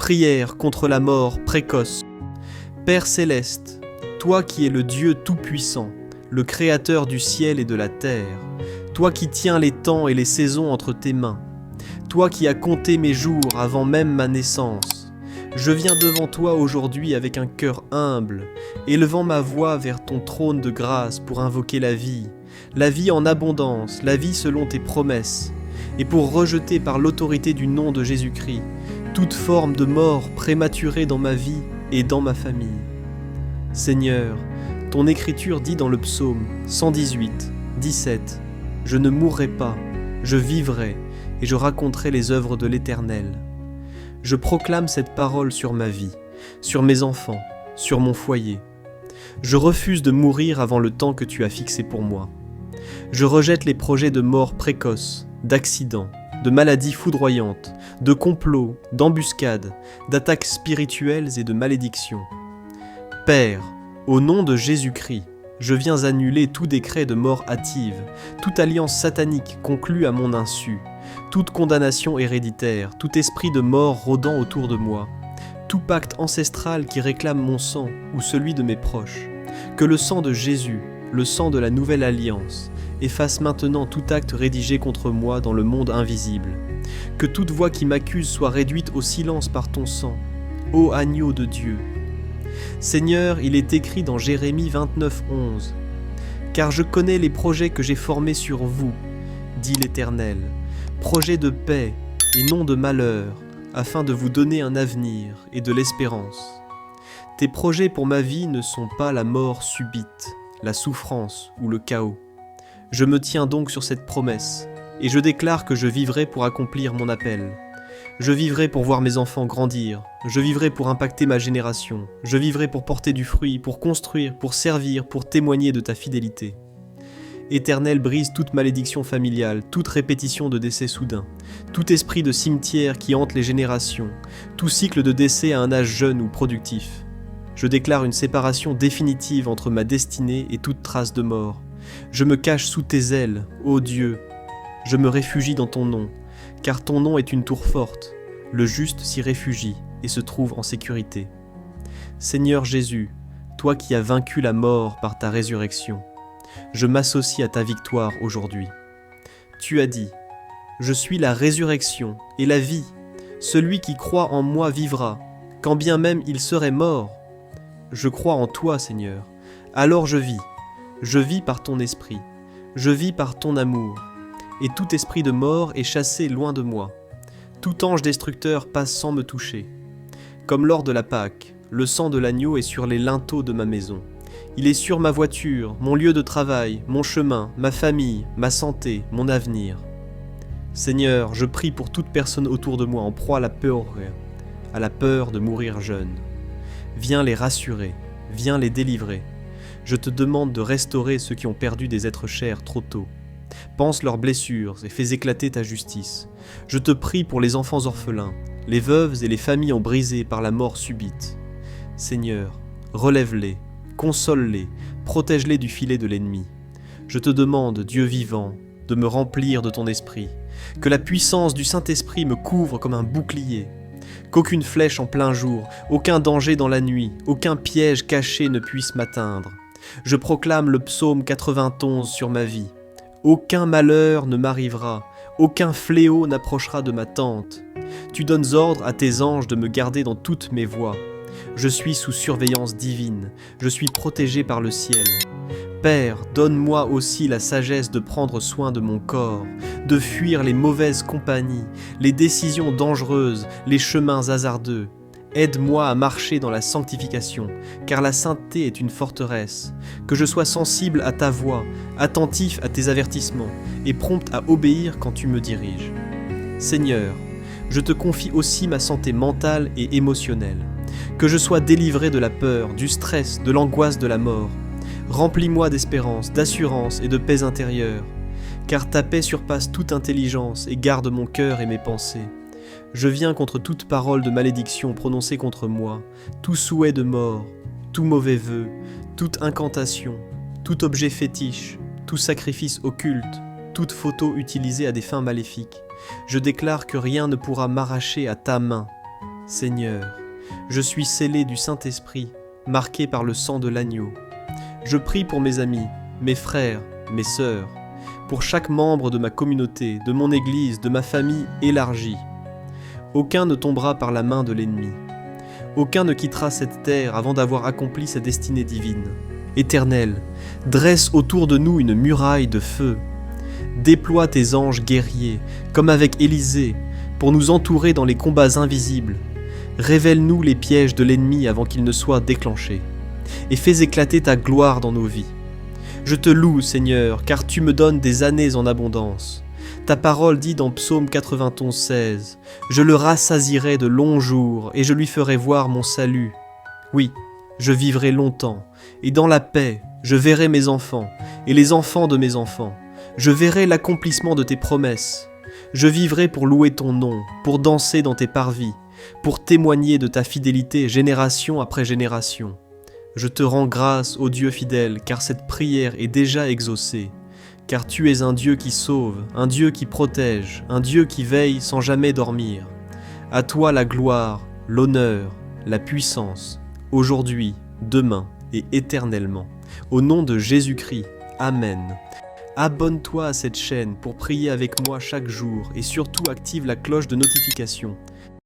prière contre la mort précoce. Père céleste, toi qui es le Dieu tout-puissant, le créateur du ciel et de la terre, toi qui tiens les temps et les saisons entre tes mains, toi qui as compté mes jours avant même ma naissance, je viens devant toi aujourd'hui avec un cœur humble, élevant ma voix vers ton trône de grâce pour invoquer la vie en abondance, la vie selon tes promesses, et pour rejeter par l'autorité du nom de Jésus-Christ toute forme de mort prématurée dans ma vie et dans ma famille. Seigneur, ton écriture dit dans le psaume 118, 17, « Je ne mourrai pas, je vivrai, et je raconterai les œuvres de l'Éternel. » Je proclame cette parole sur ma vie, sur mes enfants, sur mon foyer. Je refuse de mourir avant le temps que tu as fixé pour moi. Je rejette les projets de mort précoce, d'accidents, de maladies foudroyantes, de complots, d'embuscades, d'attaques spirituelles et de malédictions. Père, au nom de Jésus-Christ, je viens annuler tout décret de mort hâtive, toute alliance satanique conclue à mon insu, toute condamnation héréditaire, tout esprit de mort rôdant autour de moi, tout pacte ancestral qui réclame mon sang ou celui de mes proches. Que le sang de Jésus, le sang de la nouvelle alliance, efface maintenant tout acte rédigé contre moi dans le monde invisible. Que toute voix qui m'accuse soit réduite au silence par ton sang, ô agneau de Dieu. Seigneur, il est écrit dans Jérémie 29, 11, « Car je connais les projets que j'ai formés sur vous, dit l'Éternel, projets de paix et non de malheur, afin de vous donner un avenir et de l'espérance. Tes projets pour ma vie ne sont pas la mort subite, la souffrance ou le chaos. Je me tiens donc sur cette promesse, et je déclare que je vivrai pour accomplir mon appel. Je vivrai pour voir mes enfants grandir, je vivrai pour impacter ma génération, je vivrai pour porter du fruit, pour construire, pour servir, pour témoigner de ta fidélité. Éternel, brise toute malédiction familiale, toute répétition de décès soudain, tout esprit de cimetière qui hante les générations, tout cycle de décès à un âge jeune ou productif. Je déclare une séparation définitive entre ma destinée et toute trace de mort. Je me cache sous tes ailes, ô Dieu. Je me réfugie dans ton nom, car ton nom est une tour forte. Le juste s'y réfugie et se trouve en sécurité. Seigneur Jésus, toi qui as vaincu la mort par ta résurrection, je m'associe à ta victoire aujourd'hui. Tu as dit, « Je suis la résurrection et la vie. Celui qui croit en moi vivra, quand bien même il serait mort. Je crois en toi, Seigneur. Alors je vis par ton esprit, je vis par ton amour. Et tout esprit de mort est chassé loin de moi. Tout ange destructeur passe sans me toucher. Comme lors de la Pâque, le sang de l'agneau est sur les linteaux de ma maison. Il est sur ma voiture, mon lieu de travail, mon chemin, ma famille, ma santé, mon avenir. Seigneur, je prie pour toute personne autour de moi en proie à la peur de mourir jeune. Viens les rassurer, viens les délivrer. Je te demande de restaurer ceux qui ont perdu des êtres chers trop tôt. Pense leurs blessures et fais éclater ta justice. Je te prie pour les enfants orphelins, les veuves et les familles brisées par la mort subite. Seigneur, relève-les, console-les, protège-les du filet de l'ennemi. Je te demande, Dieu vivant, de me remplir de ton esprit, que la puissance du Saint-Esprit me couvre comme un bouclier, qu'aucune flèche en plein jour, aucun danger dans la nuit, aucun piège caché ne puisse m'atteindre. Je proclame le psaume 91 sur ma vie. Aucun malheur ne m'arrivera, aucun fléau n'approchera de ma tente. Tu donnes ordre à tes anges de me garder dans toutes mes voies. Je suis sous surveillance divine, je suis protégé par le ciel. Père, donne-moi aussi la sagesse de prendre soin de mon corps, de fuir les mauvaises compagnies, les décisions dangereuses, les chemins hasardeux. Aide-moi à marcher dans la sanctification, car la sainteté est une forteresse. Que je sois sensible à ta voix, attentif à tes avertissements, et prompt à obéir quand tu me diriges. Seigneur, je te confie aussi ma santé mentale et émotionnelle. Que je sois délivré de la peur, du stress, de l'angoisse de la mort. Remplis-moi d'espérance, d'assurance et de paix intérieure, car ta paix surpasse toute intelligence et garde mon cœur et mes pensées. Je viens contre toute parole de malédiction prononcée contre moi, tout souhait de mort, tout mauvais vœu, toute incantation, tout objet fétiche, tout sacrifice occulte, toute photo utilisée à des fins maléfiques. Je déclare que rien ne pourra m'arracher à ta main. Seigneur, je suis scellé du Saint-Esprit, marqué par le sang de l'agneau. Je prie pour mes amis, mes frères, mes sœurs, pour chaque membre de ma communauté, de mon Église, de ma famille élargie. Aucun ne tombera par la main de l'ennemi. Aucun ne quittera cette terre avant d'avoir accompli sa destinée divine. Éternel, dresse autour de nous une muraille de feu. Déploie tes anges guerriers, comme avec Élisée, pour nous entourer dans les combats invisibles. Révèle-nous les pièges de l'ennemi avant qu'ils ne soient déclenchés, et fais éclater ta gloire dans nos vies. Je te loue, Seigneur, car tu me donnes des années en abondance. Ta parole dit dans Psaume 91, 16, « Je le rassasierai de longs jours, et je lui ferai voir mon salut. Oui, je vivrai longtemps, et dans la paix, je verrai mes enfants, et les enfants de mes enfants. Je verrai l'accomplissement de tes promesses. Je vivrai pour louer ton nom, pour danser dans tes parvis, pour témoigner de ta fidélité génération après génération. Je te rends grâce, ô Dieu fidèle, car cette prière est déjà exaucée. Car tu es un Dieu qui sauve, un Dieu qui protège, un Dieu qui veille sans jamais dormir. À toi la gloire, l'honneur, la puissance, aujourd'hui, demain et éternellement. Au nom de Jésus-Christ, Amen. Abonne-toi à cette chaîne pour prier avec moi chaque jour et surtout active la cloche de notification.